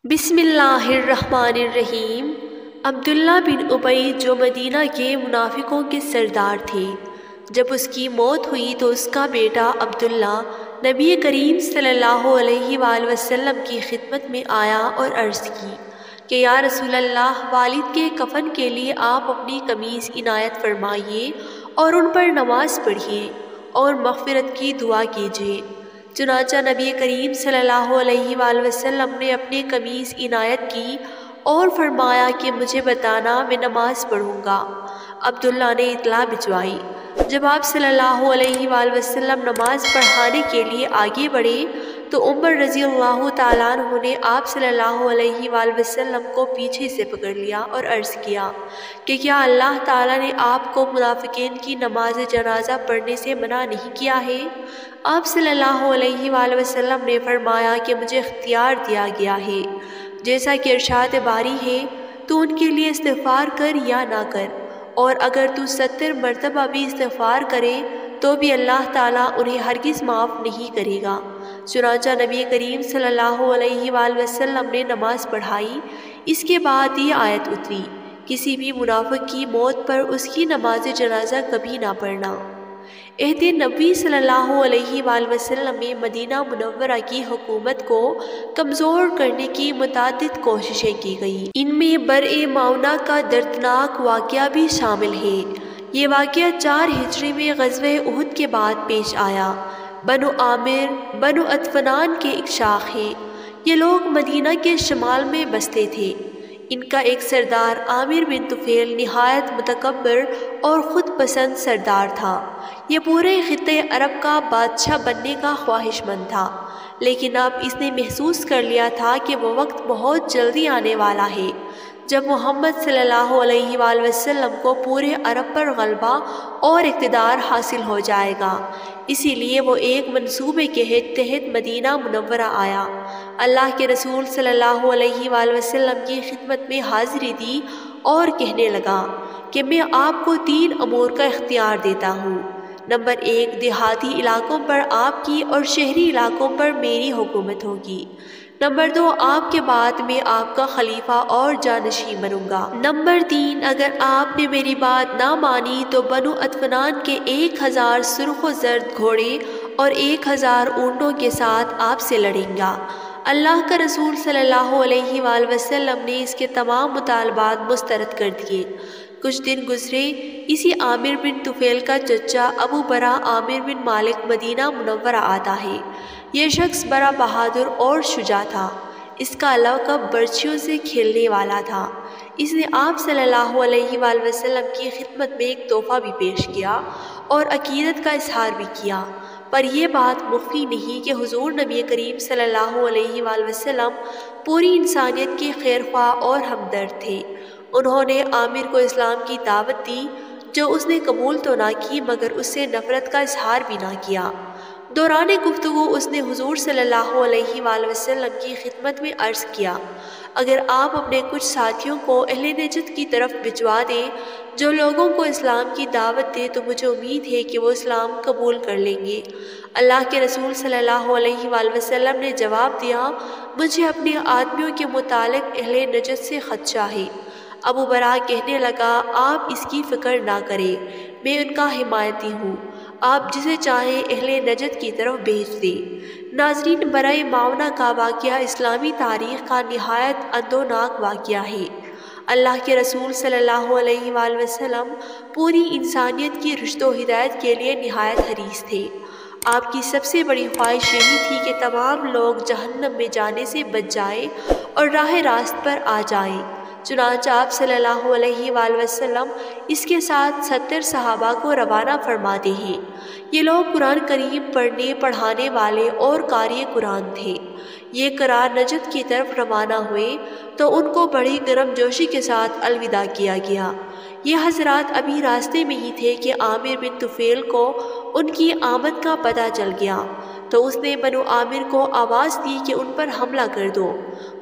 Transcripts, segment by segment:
بسم اللہ الرحمن الرحیم۔ عبداللہ بن ابی جو مدینہ کے منافقوں کے سردار تھے، جب اس کی موت ہوئی تو اس کا بیٹا عبداللہ نبی کریم صلی اللہ علیہ وآلہ وسلم کی خدمت میں آیا اور عرض کی کہ یا رسول اللہ، والد کے کفن کے لیے آپ اپنی قمیص عنایت فرمائیے اور ان پر نماز پڑھیے اور مغفرت کی دعا کیجیے۔ چنانچہ نبی کریم صلی اللہ علیہ وآلہ وسلم نے اپنی قمیص عنایت کی اور فرمایا کہ مجھے بتانا، میں نماز پڑھوں گا۔ عبداللہ نے اطلاع بھجوائی۔ جب آپ صلی اللہ علیہ وآلہ وسلم نماز پڑھانے کے لیے آگے بڑھے تو عمر رضی اللہ تعالیٰ عنہ نے آپ صلی اللہ علیہ وآلہ وسلم کو پیچھے سے پکڑ لیا اور عرض کیا کہ کیا اللہ تعالیٰ نے آپ کو منافقین کی نماز جنازہ پڑھنے سے منع نہیں کیا ہے؟ آپ صلی اللہ علیہ وآلہ وسلم نے فرمایا کہ مجھے اختیار دیا گیا ہے، جیسا کہ ارشاد باری ہے، تو ان کے لیے استغفار کر یا نہ کر، اور اگر تو 70 مرتبہ بھی استغفار کرے تو بھی اللہ تعالیٰ انہیں ہرگز معاف نہیں کرے گا۔ چنانچہ نبی کریم صلی اللہ علیہ وآلہ وسلم نے نماز پڑھائی۔ اس کے بعد یہ آیت اتری، کسی بھی منافق کی موت پر اس کی نماز جنازہ کبھی نہ پڑھنا۔ عہد نبی صلی اللہ علیہ وآلہ وسلم میں مدینہ منورہ کی حکومت کو کمزور کرنے کی متعدد کوششیں کی گئیں۔ ان میں برء معونہ کا دردناک واقعہ بھی شامل ہے۔ یہ واقعہ 4 ہجری میں غزوہ احد کے بعد پیش آیا۔ بنو عامر بنو عطفان کے ایک شاخ ہیں۔ یہ لوگ مدینہ کے شمال میں بستے تھے۔ ان کا ایک سردار عامر بن طفیل نہایت متکبر اور خود پسند سردار تھا۔ یہ پورے خطے عرب کا بادشاہ بننے کا خواہش مند تھا، لیکن اب اس نے محسوس کر لیا تھا کہ وہ وقت بہت جلدی آنے والا ہے جب محمد صلی اللہ علیہ وآلہ وسلم کو پورے عرب پر غلبہ اور اقتدار حاصل ہو جائے گا۔ اسی لیے وہ ایک منصوبے کے تحت مدینہ منورہ آیا، اللہ کے رسول صلی اللہ علیہ وآلہ وسلم کی خدمت میں حاضری دی اور کہنے لگا کہ میں آپ کو 3 امور کا اختیار دیتا ہوں۔ نمبر 1، دیہاتی علاقوں پر آپ کی اور شہری علاقوں پر میری حکومت ہوگی۔ نمبر 2، آپ کے بعد میں آپ کا خلیفہ اور جانشین بنوں گا۔ نمبر 3، اگر آپ نے میری بات نہ مانی تو بنو عطفان کے 1000 سرخ و زرد گھوڑے اور 1000 اونٹوں کے ساتھ آپ سے لڑیں گا۔ اللہ کا رسول صلی اللہ علیہ وآلہ وسلم نے اس کے تمام مطالبات مسترد کر دیے۔ کچھ دن گزرے، اسی عامر بن طفیل کا چچا ابو برا عامر بن مالک مدینہ منورہ آتا ہے۔ یہ شخص بڑا بہادر اور شجاع تھا۔ اس کا لقب برچھیوں سے کھیلنے والا تھا۔ اس نے آپ صلی اللہ علیہ وآلہ وسلم کی خدمت میں ایک تحفہ بھی پیش کیا اور عقیدت کا اظہار بھی کیا، پر یہ بات مخفی نہیں کہ حضور نبی کریم صلی اللہ علیہ وآلہ وسلم پوری انسانیت کے خیرخواہ اور ہمدرد تھے۔ انہوں نے عامر کو اسلام کی دعوت دی، جو اس نے قبول تو نہ کی مگر اس سے نفرت کا اظہار بھی نہ کیا۔ دوران گفتگو اس نے حضور صلی اللہ علیہ وآلہ وسلم کی خدمت میں عرض کیا، اگر آپ اپنے کچھ ساتھیوں کو اہل نجد کی طرف بھجوا دیں جو لوگوں کو اسلام کی دعوت دے تو مجھے امید ہے کہ وہ اسلام قبول کر لیں گے۔ اللہ کے رسول صلی اللہ علیہ وآلہ وسلم نے جواب دیا، مجھے اپنے آدمیوں کے متعلق اہل نجد سے خدشہ ہے۔ ابو برا کہنے لگا، آپ اس کی فکر نہ کریں، میں ان کا حمایتی ہوں، آپ جسے چاہیں اہل نجد کی طرف بھیج دیں۔ ناظرین، برائے معونہ کا واقعہ اسلامی تاریخ کا نہایت اندوناک واقعہ ہے۔ اللہ کے رسول صلی اللہ علیہ وآلہ وسلم پوری انسانیت کی رشد و ہدایت کے لیے نہایت حریص تھے۔ آپ کی سب سے بڑی خواہش یہی تھی کہ تمام لوگ جہنم میں جانے سے بچ جائیں اور راہ راست پر آ جائیں۔ چنانچہ آپ صلی اللہ علیہ وآلہ وسلم اس کے ساتھ 70 صحابہ کو روانہ فرماتے ہیں۔ یہ لوگ قرآن کریم پڑھنے پڑھانے والے اور قاری قرآن تھے۔ یہ قرار نجد کی طرف روانہ ہوئے تو ان کو بڑی گرم جوشی کے ساتھ الوداع کیا گیا۔ یہ حضرات ابھی راستے میں ہی تھے کہ عامر بن طفیل کو ان کی آمد کا پتہ چل گیا، تو اس نے بنو عامر کو آواز دی کہ ان پر حملہ کر دو۔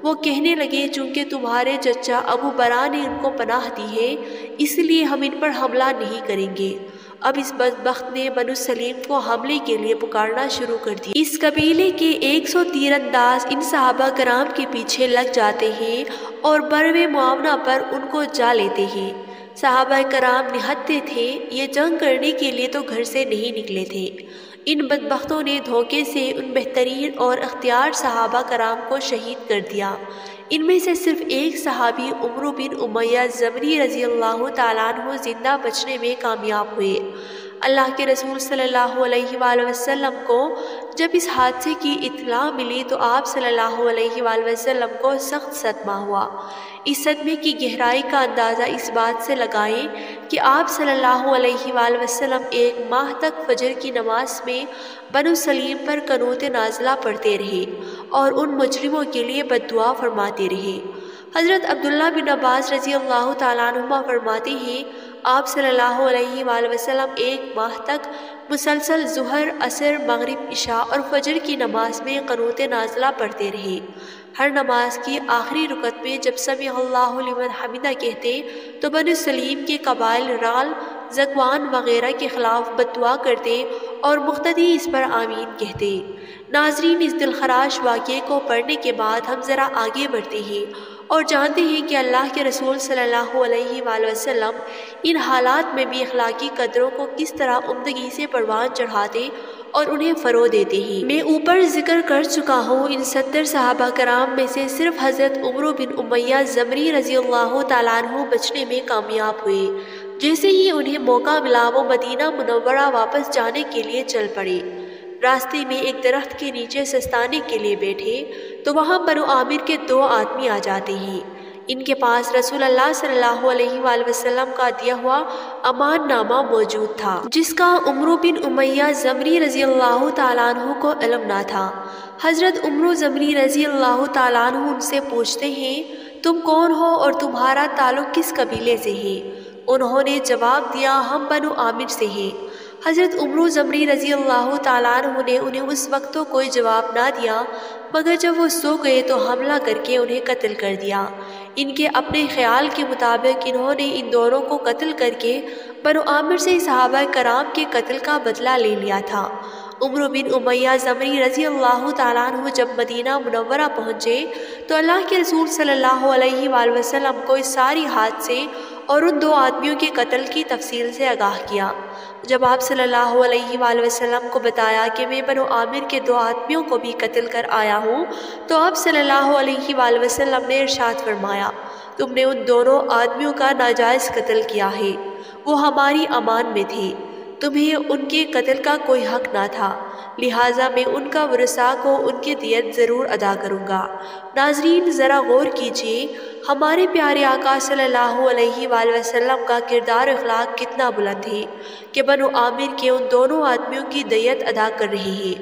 وہ کہنے لگے، چونکہ تمہارے چچا ابو برا نے ان کو پناہ دی ہے، اس لیے ہم ان پر حملہ نہیں کریں گے۔ اب اس بدبخت نے بنو سلیم کو حملے کے لیے پکارنا شروع کر دیا۔ اس قبیلے کے 100 تیر انداز ان صحابہ کرام کے پیچھے لگ جاتے ہیں اور بروے معاونہ پر ان کو جا لیتے ہیں۔ صحابہ کرام نہتے تھے، یہ جنگ کرنے کے لیے تو گھر سے نہیں نکلے تھے۔ ان بدبختوں نے دھوکے سے ان بہترین اور اختیار صحابہ کرام کو شہید کر دیا۔ ان میں سے صرف ایک صحابی عمرو بن امیہ زمری رضی اللہ تعالیٰ عنہ زندہ بچنے میں کامیاب ہوئے۔ اللہ کے رسول صلی اللہ علیہ وآلہ وسلم کو جب اس حادثے کی اطلاع ملی تو آپ صلی اللہ علیہ وآلہ وسلم کو سخت صدمہ ہوا۔ اس صدمے کی گہرائی کا اندازہ اس بات سے لگائیں کہ آپ صلی اللہ علیہ وآلہ وسلم 1 ماہ تک فجر کی نماز میں بنو سلیم پر قنوت نازلہ پڑھتے رہے اور ان مجرموں کے لیے بد دعا فرماتے رہے۔ حضرت عبداللہ بن عباس رضی اللہ تعالیٰ عنہما فرماتے ہیں آپ صلی اللہ علیہ وآلہ وسلم 1 ماہ تک مسلسل ظہر، عصر، مغرب، عشاء اور فجر کی نماز میں قنوت نازلہ پڑھتے رہے۔ ہر نماز کی آخری رکعت میں جب سمع اللہ لمن حمدہ کہتے تو بنو سلیم کے قبائل رعل، ذکوان وغیرہ کے خلاف بد دعا کرتے اور مقتدی اس پر آمین کہتے۔ ناظرین، اس دلخراش واقعے کو پڑھنے کے بعد ہم ذرا آگے بڑھتے ہیں اور جانتے ہیں کہ اللہ کے رسول صلی اللہ علیہ وآلہ وسلم ان حالات میں بھی اخلاقی قدروں کو کس طرح عمدگی سے پروان چڑھاتے اور انہیں فروغ دیتے ہیں۔ میں اوپر ذکر کر چکا ہوں ان 70 صحابہ کرام میں سے صرف حضرت عمرو بن امیہ زمری رضی اللہ تعالیٰ عنہ بچنے میں کامیاب ہوئے۔ جیسے ہی انہیں موقع ملا وہ مدینہ منورہ واپس جانے کے لیے چل پڑے۔ راستے میں ایک درخت کے نیچے سستانے کے لیے بیٹھے تو وہاں بنو عامر کے 2 آدمی آ جاتے ہیں۔ ان کے پاس رسول اللہ صلی اللہ علیہ وآلہ وسلم کا دیا ہوا امان نامہ موجود تھا جس کا عمرو بن امیہ زمری رضی اللہ تعالیٰ عنہ کو علم نہ تھا۔ حضرت عمرو زمری رضی اللہ تعالیٰ عنہ ان سے پوچھتے ہیں تم کون ہو اور تمہارا تعلق کس قبیلے سے ہے؟ انہوں نے جواب دیا ہم بنو عامر سے ہیں۔ حضرت عمرو زمری رضی اللہ تعالیٰ عنہ نے انہیں اس وقت تو کوئی جواب نہ دیا مگر جب وہ سو گئے تو حملہ کر کے انہیں قتل کر دیا۔ ان کے اپنے خیال کے مطابق انہوں نے ان دونوں کو قتل کر کے بنو عامر سے صحابہ کرام کے قتل کا بدلہ لے لیا تھا۔ عمرو بن امیہ زمری رضی اللہ تعالیٰ عنہ جب مدینہ منورہ پہنچے تو اللہ کے رسول صلی اللہ علیہ وآلہ وسلم کو اس ساری حادثے اور ان 2 آدمیوں کے قتل کی تفصیل سے آگاہ کیا۔ جب آپ صلی اللہ علیہ وآلہ وسلم کو بتایا کہ میں بنو عامر کے 2 آدمیوں کو بھی قتل کر آیا ہوں تو آپ صلی اللہ علیہ وآلہ وسلم نے ارشاد فرمایا تم نے ان دونوں آدمیوں کا ناجائز قتل کیا ہے، وہ ہماری امان میں تھے، تمہیں ان کے قتل کا کوئی حق نہ تھا، لہٰذا میں ان کا ورثاء کو ان کی دیت ضرور ادا کروں گا۔ ناظرین ذرا غور کیجئے ہمارے پیارے آقا صلی اللہ علیہ وآلہ وسلم کا کردار اخلاق کتنا بلند ہے کہ بنو عامر کے ان دونوں آدمیوں کی دیت ادا کر رہے ہیں۔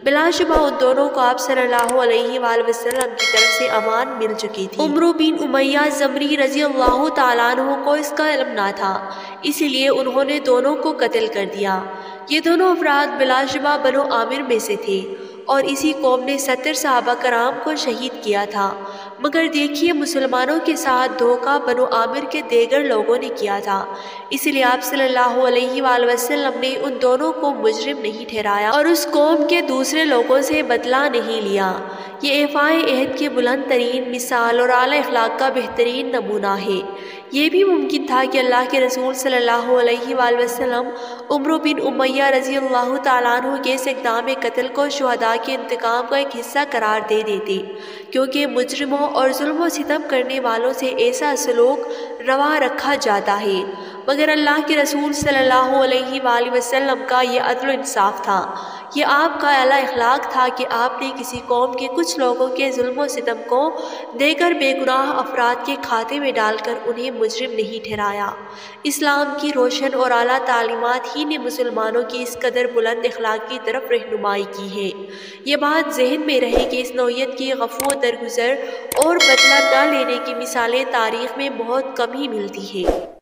بلا شبہ ان دونوں کو آپ صلی اللہ علیہ وآلہ وسلم کی طرف سے امان مل چکی تھی۔ عمرو بن امیہ زمری رضی اللہ تعالیٰ عنہ کو اس کا علم نہ تھا، اسی لیے انہوں نے دونوں کو قتل کر دیا۔ یہ دونوں افراد بلا شبہ بنو عامر میں سے تھے اور اسی قوم نے 70 صحابہ کرام کو شہید کیا تھا، مگر دیکھیے مسلمانوں کے ساتھ دھوکہ بنو عامر کے دیگر لوگوں نے کیا تھا، اس لیے آپ صلی اللہ علیہ وآلہ وسلم نے ان دونوں کو مجرم نہیں ٹھہرایا اور اس قوم کے دوسرے لوگوں سے بدلہ نہیں لیا۔ یہ ایفائے عہد کی بلند ترین مثال اور اعلیٰ اخلاق کا بہترین نمونہ ہے۔ یہ بھی ممکن تھا کہ اللہ کے رسول صلی اللہ علیہ وآلہ وسلم عمرو بن امیہ رضی اللہ تعالیٰ عنہ کے اس اقدام قتل کو شہداء کے انتقام کا ایک حصہ قرار دے دیتے، کیونکہ مجرموں اور ظلم و ستم کرنے والوں سے ایسا سلوک روا رکھا جاتا ہے، مگر اللہ کے رسول صلی اللہ علیہ وآلہ وسلم کا یہ عدل و انصاف تھا، یہ آپ کا اعلیٰ اخلاق تھا کہ آپ نے کسی قوم کے کچھ لوگوں کے ظلم و ستم کو دیگر بے گناہ افراد کے کھاتے میں ڈال کر انہیں مجرم نہیں ٹھہرایا۔ اسلام کی روشن اور اعلیٰ تعلیمات ہی نے مسلمانوں کی اس قدر بلند اخلاق کی طرف رہنمائی کی ہے۔ یہ بات ذہن میں رہے کہ اس نوعیت کی غفو درگزر اور بدلہ نہ لینے کی مثالیں تاریخ میں بہت کم ہی ملتی ہیں۔